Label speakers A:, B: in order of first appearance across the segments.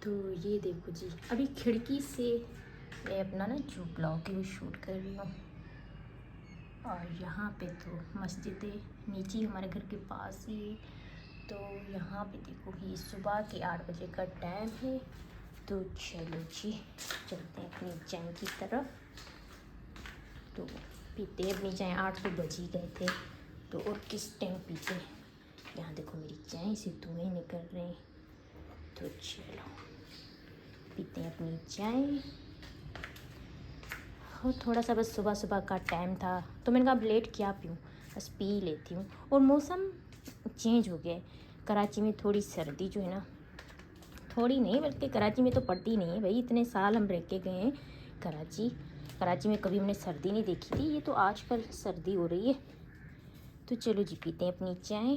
A: तो ये देखो जी, अभी खिड़की से मैं अपना ना जो ब्लॉग है वो शूट कर रही हूँ। और यहाँ पे तो मस्जिद है नीचे हमारे घर के पास ही। तो यहाँ पे देखो ये सुबह के 8 बजे का टाइम है। तो चलो जी चलते हैं अपनी चाय की तरफ। तो पीते अपनी चाय, 8 तो बज ही गए थे तो और किस टाइम पीते। यहाँ देखो मेरी चाय से धुएँ निकल रहे हैं। तो चलो पीते हैं अपनी चाय। और थोड़ा सा बस सुबह सुबह का टाइम था तो मैंने कहा अब लेट क्या पीऊँ, बस पी लेती हूँ। और मौसम चेंज हो गया है। कराची में थोड़ी सर्दी जो है ना, थोड़ी नहीं बल्कि कराची में तो पड़ती नहीं है भाई। इतने साल हम रह के गए हैं कराची में कभी हमने सर्दी नहीं देखी थी। ये तो आजकल सर्दी हो रही है। तो चलो जी पीते हैं अपनी चाय,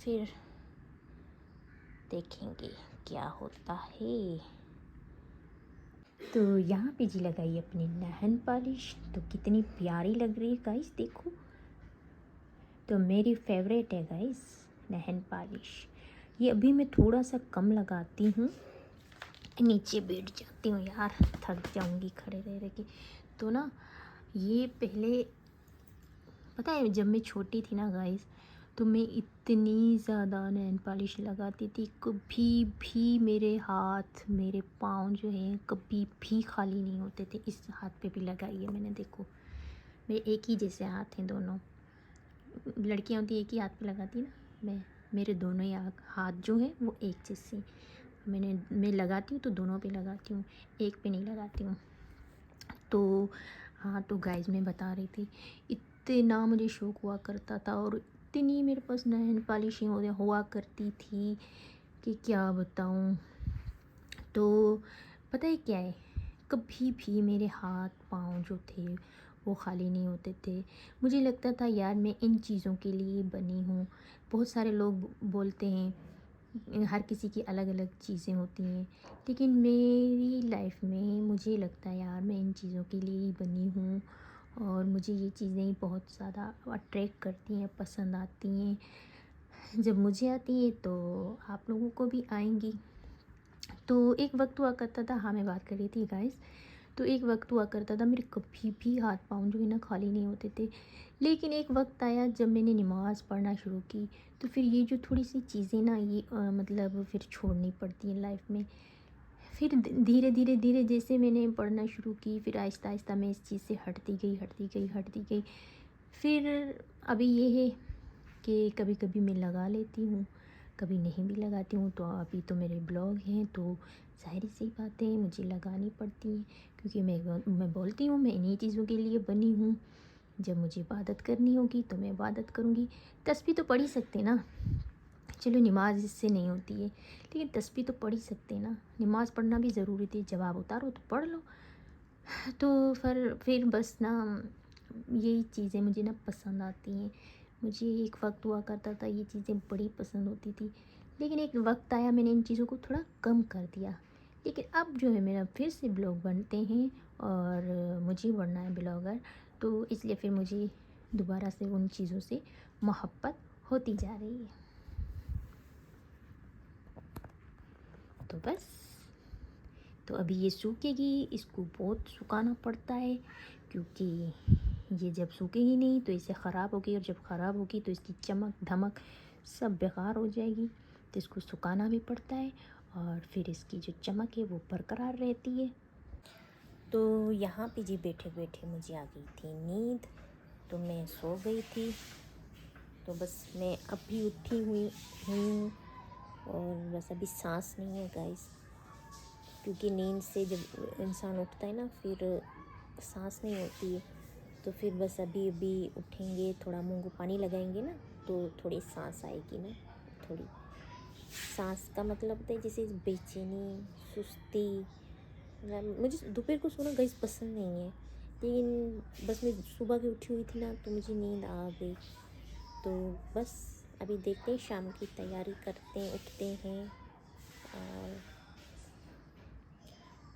A: फिर देखेंगे क्या होता है। तो यहाँ पे जी लगाई अपनी नहन पॉलिश, तो कितनी प्यारी लग रही है गाइस देखो। तो मेरी फेवरेट है गाइस नहन पॉलिश। ये अभी मैं थोड़ा सा कम लगाती हूँ, नीचे बैठ जाती हूँ यार, थक जाऊँगी खड़े रह रह के। तो ना ये पहले पता है जब मैं छोटी थी ना गाइस, तो मैं इतनी ज़्यादा नेल पॉलिश लगाती थी, कभी भी मेरे हाथ मेरे पाँव जो हैं कभी भी खाली नहीं होते थे। इस हाथ पे भी लगाई है मैंने देखो, मेरे एक ही जैसे हाथ हैं दोनों। लड़कियां होती एक ही हाथ पे लगाती ना, मेरे दोनों ही हाथ जो हैं वो एक जैसे। मैं लगाती हूँ तो दोनों पे लगाती हूँ, एक पे नहीं लगाती हूँ। तो हाँ, तो गाइस मैं बता रही थी, इतना मुझे शौक़ हुआ करता था और इतनी मेरे पास नेल पॉलिशें हुआ करती थी कि क्या बताऊँ। तो पता है क्या है, कभी भी मेरे हाथ पाँव जो थे वो खाली नहीं होते थे। मुझे लगता था यार मैं इन चीज़ों के लिए बनी हूँ। बहुत सारे लोग बोलते हैं हर किसी की अलग अलग चीज़ें होती हैं, लेकिन मेरी लाइफ में मुझे लगता है यार मैं इन चीज़ों के लिए ही बनी हूँ। और मुझे ये चीज़ें बहुत ज़्यादा अट्रैक्ट करती हैं, पसंद आती हैं। जब मुझे आती हैं तो आप लोगों को भी आएंगी। तो एक वक्त हुआ करता था, हाँ मैं बात कर रही थी गाइस, तो एक वक्त हुआ करता था मेरे कभी भी हाथ पाँव जो है ना खाली नहीं होते थे। लेकिन एक वक्त आया जब मैंने नमाज़ पढ़ना शुरू की, तो फिर ये जो थोड़ी सी चीज़ें ना ये मतलब फिर छोड़नी पड़ती हैं लाइफ में। फिर धीरे धीरे धीरे जैसे मैंने पढ़ना शुरू की, फिर आहिस्ता आहिस्ता मैं इस चीज़ से हटती गई। फिर अभी ये है कि कभी कभी मैं लगा लेती हूँ, कभी नहीं भी लगाती हूँ। तो अभी तो मेरे ब्लॉग हैं तो ज़ाहिर सी बात है मुझे लगानी पड़ती है, क्योंकि मैं बोलती हूँ मैं इन्हीं चीज़ों के लिए बनी हूँ। जब मुझे इबादत करनी होगी तो मैं इबादत करूँगी। तस्बीह तो पढ़ ही सकते ना, चलो नमाज इससे नहीं होती है, लेकिन तस्बीह तो पढ़ ही सकते ना। नमाज पढ़ना भी ज़रूरी थी, जवाब उतारो तो पढ़ लो। तो फिर बस ना यही चीज़ें मुझे ना पसंद आती हैं। मुझे एक वक्त हुआ करता था ये चीज़ें बड़ी पसंद होती थी, लेकिन एक वक्त आया मैंने इन चीज़ों को थोड़ा कम कर दिया। लेकिन अब जो है मेरा फिर से ब्लॉग बनते हैं और मुझे बनना है ब्लॉगर, तो इसलिए फिर मुझे दोबारा से उन चीज़ों से मोहब्बत होती जा रही है। तो बस, तो अभी ये सूखेगी, इसको बहुत सुखाना पड़ता है, क्योंकि ये जब सूखेगी नहीं तो इसे ख़राब होगी, और जब ख़राब होगी तो इसकी चमक धमक सब बेकार हो जाएगी। तो इसको सुखाना भी पड़ता है और फिर इसकी जो चमक है वो बरकरार रहती है। तो यहाँ पे जी बैठे बैठे मुझे आ गई थी नींद, तो मैं सो गई थी। तो बस मैं अभी उठी हुई हूँ और बस अभी सांस नहीं है गाइस, क्योंकि नींद से जब इंसान उठता है ना फिर सांस नहीं होती है। तो फिर बस अभी अभी उठेंगे, थोड़ा मुंह को पानी लगाएंगे ना तो थोड़ी सांस आएगी ना। थोड़ी सांस का मतलब होता है जैसे बेचैनी, सुस्ती। मतलब मुझे दोपहर को सोना गाइस पसंद नहीं है, लेकिन बस मैं सुबह की उठी हुई थी ना तो मुझे नींद आ गई। तो बस अभी देखते हैं, शाम की तैयारी करते हैं, उठते हैं और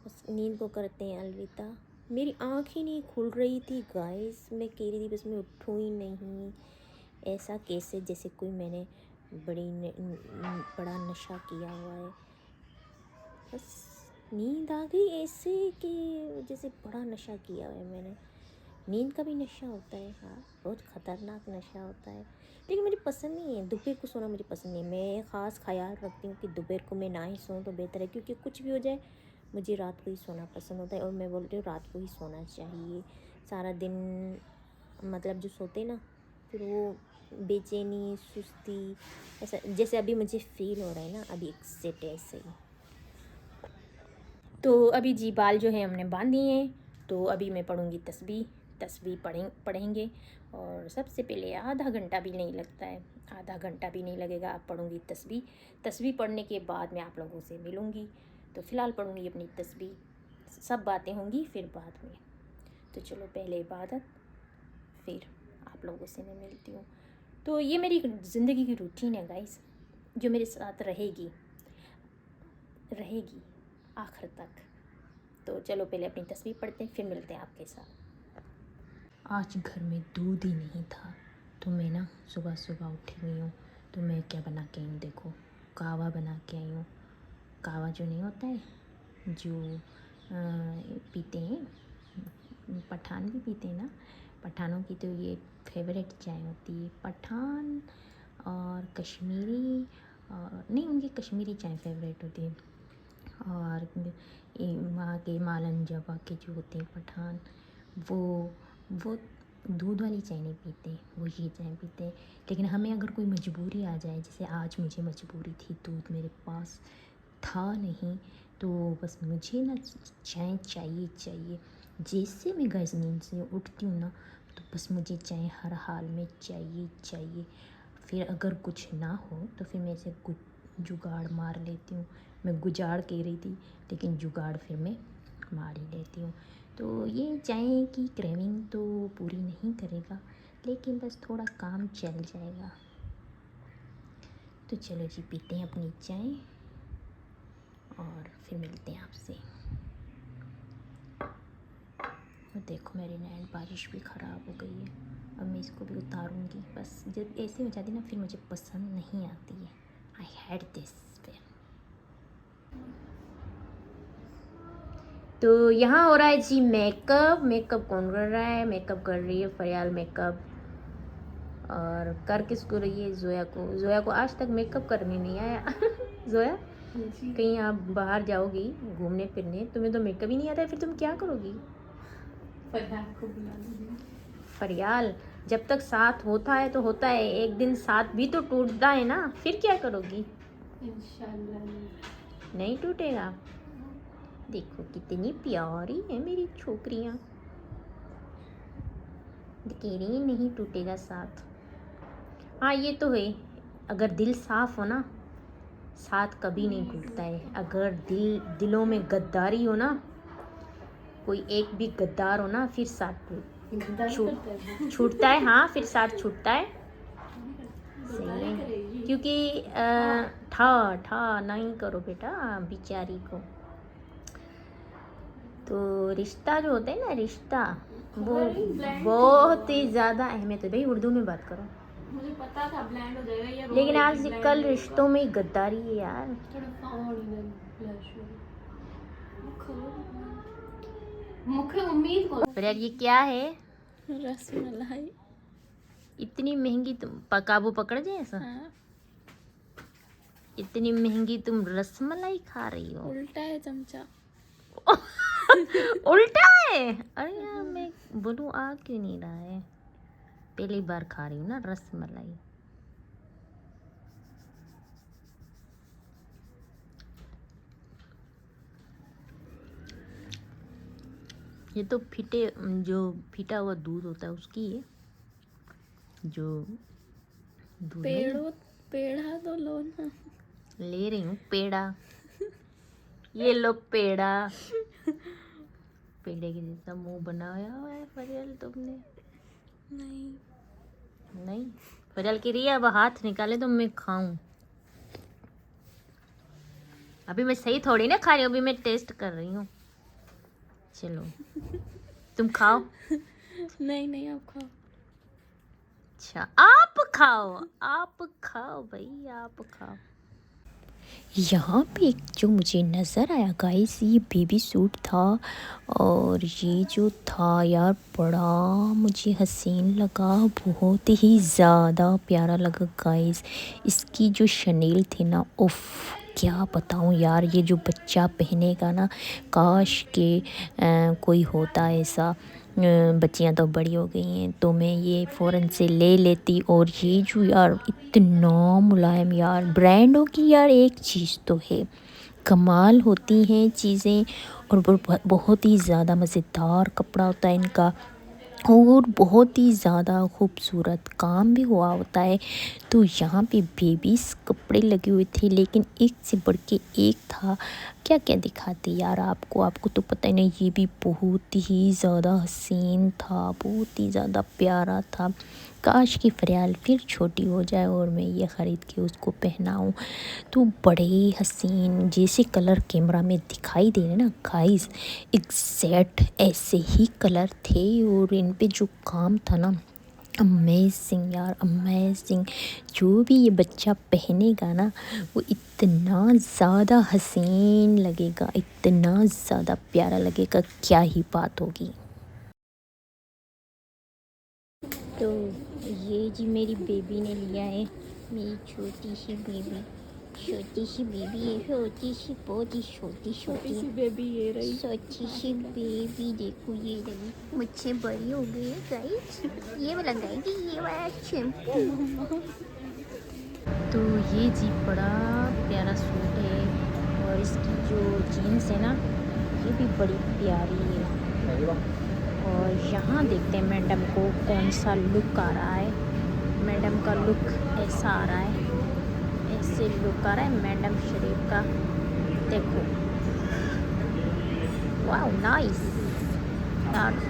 A: बस नींद को करते हैं अलविदा। मेरी आँख ही नहीं खुल रही थी गाइस, मैं कह रही थी बस मैं उठूँ ही नहीं। ऐसा कैसे, जैसे कोई मैंने बड़ा नशा किया हुआ है। बस नींद आ गई ऐसे कि जैसे बड़ा नशा किया है मैंने। नींद का भी नशा होता है, हाँ, बहुत ख़तरनाक नशा होता है, लेकिन मुझे पसंद नहीं है। दोपहर को सोना मुझे पसंद नहीं है। मैं ख़ास ख्याल रखती हूँ कि दोपहर को मैं ना ही सोऊं तो बेहतर है, क्योंकि कुछ भी हो जाए मुझे रात को ही सोना पसंद होता है। और मैं बोलती हूँ रात को ही सोना चाहिए। सारा दिन मतलब जो सोते ना, फिर वो बेचैनी, सुस्ती, ऐसा जैसे अभी मुझे फील हो रहा है ना, अभी एक्सेट है ऐसे ही। तो अभी जी बाल जो है हमने बांध दिए हैं, तो अभी मैं पढ़ूँगी तस्बीह पढ़ेंगे। और सबसे पहले आधा घंटा भी नहीं लगता है, आधा घंटा भी नहीं लगेगा। आप पढ़ूँगी तस्बीह पढ़ने के बाद मैं आप लोगों से मिलूँगी। तो फ़िलहाल पढ़ूँगी अपनी तस्बीह, सब बातें होंगी फिर बाद में। तो चलो पहले इबादत, फिर आप लोगों से मैं मिलती हूँ। तो ये मेरी ज़िंदगी की रूटीन है गाइस, जो मेरे साथ रहेगी आखिर तक। तो चलो पहले अपनी तस्बीह पढ़ते हैं, फिर मिलते हैं आपके साथ। आज घर में दूध ही नहीं था, तो मैं ना सुबह सुबह उठी हुई हूँ। तो मैं क्या बना के आई हूँ, देखो कहवा बना के आई हूँ। कहवा जो नहीं होता है, जो पीते हैं, पठान भी पीते हैं ना, पठानों की तो ये फेवरेट चाय होती है। पठान और कश्मीरी, और नहीं, उनकी कश्मीरी चाय फेवरेट होती है। और वहाँ के मालन जवा के जो होते हैं पठान, वो दूध वाली चाय नहीं पीते, वो ये चाय पीते हैं। लेकिन हमें अगर कोई मजबूरी आ जाए, जैसे आज मुझे मजबूरी थी, दूध मेरे पास था नहीं, तो बस मुझे ना चाय चाहिए। जैसे मैं गैस नींद से उठती हूँ ना, तो बस मुझे चाय हर हाल में चाहिए। फिर अगर कुछ ना हो तो फिर मैं इसे जुगाड़ मार लेती हूँ। मैं गुजाड़ कह रही थी, लेकिन जुगाड़ फिर मैं मार ही लेती हूँ। तो ये चाय की क्रेविंग तो पूरी नहीं करेगा, लेकिन बस थोड़ा काम चल जाएगा। तो चलो जी, पीते हैं अपनी चाय और फिर मिलते हैं आपसे। और देखो मेरी नैन बारिश भी ख़राब हो गई है, अब मैं इसको भी उतारूँगी। बस जब ऐसे हो जाती ना, फिर मुझे पसंद नहीं आती है। I had this. तो यहाँ हो रहा है जी मेकअप कौन कर रहा है? मेकअप कर रही है फरियाल मेकअप। और कर किसको रही है? जोया को आज तक मेकअप करने नहीं आया। जोया, कहीं आप बाहर जाओगी घूमने फिरने, तुम्हें तो मेकअप ही नहीं आता है, फिर तुम क्या करोगी? फरियाल को बुला लीजिए। फरियाल, जब तक साथ होता है तो होता है, एक दिन साथ भी तो टूटता है ना, फिर क्या करोगी? इंशाल्लाह नहीं टूटेगा। देखो कितनी प्यारी है मेरी छोकरियाँ, कह रही है नहीं टूटेगा साथ। हाँ ये तो है, अगर दिल साफ हो ना, साथ कभी नहीं टूटता है। अगर दिलों में गद्दारी हो ना, कोई एक भी गद्दार हो ना, फिर साथ छूटता है। हाँ, फिर साथ छूटता है। सही है, क्योंकि ठा नहीं करो बेटा बेचारी को। तो रिश्ता जो होता है ना, रिश्ता वो बहुत ही ज़्यादा अहमियत है। भाई उर्दू में बात करो, मुझे पता था ब्लैंड हो जाएगा ये, लेकिन आजकल रिश्तों में गद्दारी है यार। मुझे उम्मीद पर यार, ये क्या है? रसमलाई। इतनी महंगी तुम काबू पकड़ जाए ऐसा? हाँ। इतनी महंगी तुम रसमलाई खा रही हो? उल्टा है चमचा। उल्टा है? अरे यार मैं बोलूँ आ क्यों नहीं रहा है? पहली बार खा रही हूँ ना रसमलाई। ये तो जो फिटा हुआ दूध होता है उसकी है, जो दूध पेड़ा तो लो ना। ले रही हूँ पेड़ा। ये लो पेड़ा। पेड़े के जैसा मुंह बनाया हुआ है फरियाल तुमने। नहीं फरियाल की रही है, अब हाथ निकाले तो मैं खाऊं। अभी मैं सही थोड़ी ना खा रही हूँ, अभी मैं टेस्ट कर रही हूँ। चलो तुम खाओ। नहीं आप खाओ। अच्छा आप खाओ भाई, आप खाओ। यहाँ पे एक जो मुझे नज़र आया गाइस, ये बेबी सूट था। और ये जो था यार, बड़ा मुझे हसीन लगा, बहुत ही ज़्यादा प्यारा लगा गाइस। इसकी जो शनील थी ना, उफ, क्या बताऊँ यार, ये जो बच्चा पहनेगा ना, काश के कोई होता ऐसा। बच्चियाँ तो बड़ी हो गई हैं, तो मैं ये फ़ौरन से ले लेती। और ये जो यार इतना मुलायम यार, ब्रांडों की यार एक चीज़ तो है, कमाल होती हैं चीज़ें। और बहुत ही ज़्यादा मज़ेदार कपड़ा होता है इनका, और बहुत ही ज़्यादा खूबसूरत काम भी हुआ होता है। तो यहाँ पे बेबीज़ कपड़े लगे हुए थे, लेकिन एक से बढ़ के एक था। क्या क्या दिखाते यार आपको तो पता ही नहीं। ये भी बहुत ही ज़्यादा हसीन था, बहुत ही ज़्यादा प्यारा था। काश की फरियाल फिर छोटी हो जाए और मैं ये ख़रीद के उसको पहनाऊँ। तो बड़े हसीन जैसे कलर कैमरा में दिखाई दे रहे ना गाइस, एग्जैक्ट ऐसे ही कलर थे। और इन पे जो काम था ना, अमेजिंग यार, अमेजिंग। जो भी ये बच्चा पहनेगा ना, वो इतना ज़्यादा हसीन लगेगा, इतना ज़्यादा प्यारा लगेगा, क्या ही बात होगी। तो ये जी मेरी बेबी ने लिया है, मेरी छोटी सी बेबी, छोटी सी बेबी है, छोटी सी, बहुत ही छोटी सी बेबी, ये रही छोटी सी बेबी। देखो ये रही, मुझसे बड़ी हो गई है गाइस। ये वाला लगाएगी, ये वाला शैम्पू। तो ये जी बड़ा प्यारा सूट है, और इसकी जो जीन्स है ना, ये भी बड़ी प्यारी है। और यहाँ देखते हैं मैडम को कौन सा लुक आ रहा है। मैडम का लुक ऐसा आ रहा है, ऐसे लुक आ रहा है मैडम शरीफ का। देखो, वाह नाइस यार,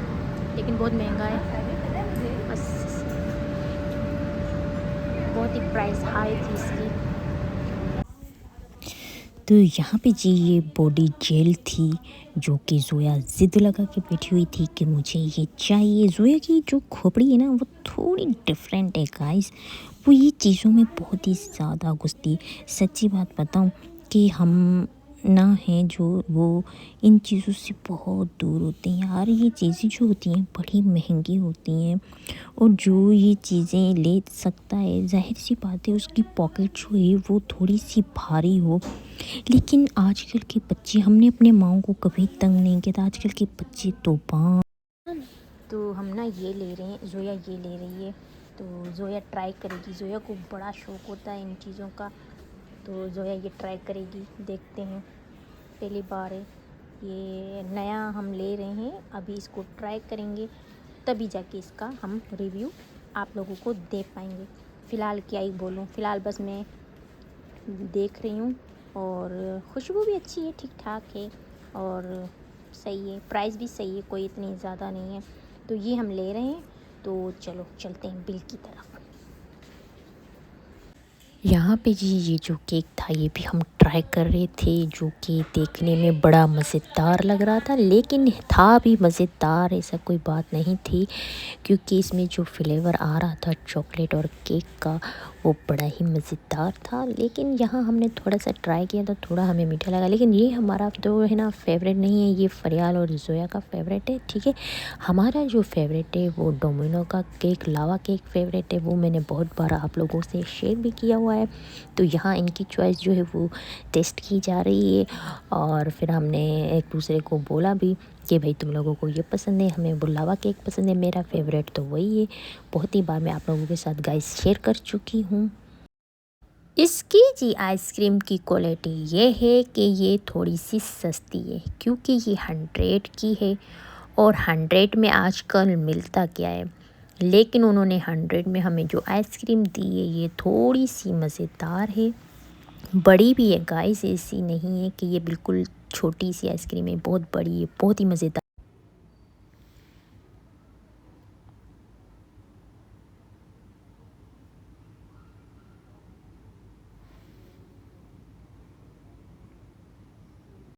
A: लेकिन बहुत महंगा है, बस बहुत ही प्राइस हाई थी इसकी। तो यहाँ पे जी ये बॉडी जेल थी, जो कि जोया ज़िद लगा के बैठी हुई थी कि मुझे ये चाहिए। जोया की जो खोपड़ी है ना, वो थोड़ी डिफरेंट है गाइस, वो ये चीज़ों में बहुत ही ज़्यादा घुसती। सच्ची बात बताऊँ कि हम ना हैं जो, वो इन चीज़ों से बहुत दूर होते हैं यार। ये चीज़ें जो होती हैं बड़ी महंगी होती हैं, और जो ये चीज़ें ले सकता है, जाहिर सी बात है उसकी पॉकेट जो है वो थोड़ी सी भारी हो। लेकिन आजकल के बच्चे, हमने अपने माँओं को कभी तंग नहीं किया था, आजकल के बच्चे तो हम ना ये ले रहे हैं, जोया ये ले रही है, तो जोया ट्राई करेगी। जोया को बड़ा शौक़ होता है इन चीज़ों का, तो जोया ये ट्राई करेगी, देखते हैं। पहली बार है ये, नया हम ले रहे हैं, अभी इसको ट्राई करेंगे, तभी जाके इसका हम रिव्यू आप लोगों को दे पाएंगे। फ़िलहाल क्या ही बोलूँ, फ़िलहाल बस मैं देख रही हूँ, और खुशबू भी अच्छी है, ठीक ठाक है, और सही है, प्राइस भी सही है, कोई इतनी ज़्यादा नहीं है। तो ये हम ले रहे हैं, तो चलो चलते हैं बिल की तरफ। यहाँ पे जी ये जो केक था, ये भी हम ट्राई कर रहे थे, जो कि देखने में बड़ा मज़ेदार लग रहा था, लेकिन था भी मज़ेदार, ऐसा कोई बात नहीं थी, क्योंकि इसमें जो फ्लेवर आ रहा था चॉकलेट और केक का, वो बड़ा ही मज़ेदार था। लेकिन यहाँ हमने थोड़ा सा ट्राई किया तो थोड़ा हमें मीठा लगा, लेकिन ये हमारा तो है ना फेवरेट नहीं है, ये फरियाल और जोया का फेवरेट है, ठीक है। हमारा जो फेवरेट है वो डोमिनो का केक, लावा केक फेवरेट है, वो मैंने बहुत बार आप लोगों से शेयर भी किया हुआ है। तो यहाँ इनकी चॉइस जो है वो टेस्ट की जा रही है, और फिर हमने एक दूसरे को बोला भी कि भाई तुम लोगों को ये पसंद है, हमें बुलावा केक पसंद है, मेरा फेवरेट तो वही है। बहुत ही बार मैं आप लोगों के साथ गाइस शेयर कर चुकी हूँ। इसकी जी आइसक्रीम की क्वालिटी ये है कि ये थोड़ी सी सस्ती है, क्योंकि ये 100 की है, और 100 में आजकल मिलता क्या है। लेकिन उन्होंने 100 में हमें जो आइसक्रीम दी है, ये थोड़ी सी मज़ेदार है, बड़ी भी है गाइस, ऐसी नहीं है कि ये बिल्कुल छोटी सी आइसक्रीम है, बहुत बड़ी है, बहुत ही मज़ेदार।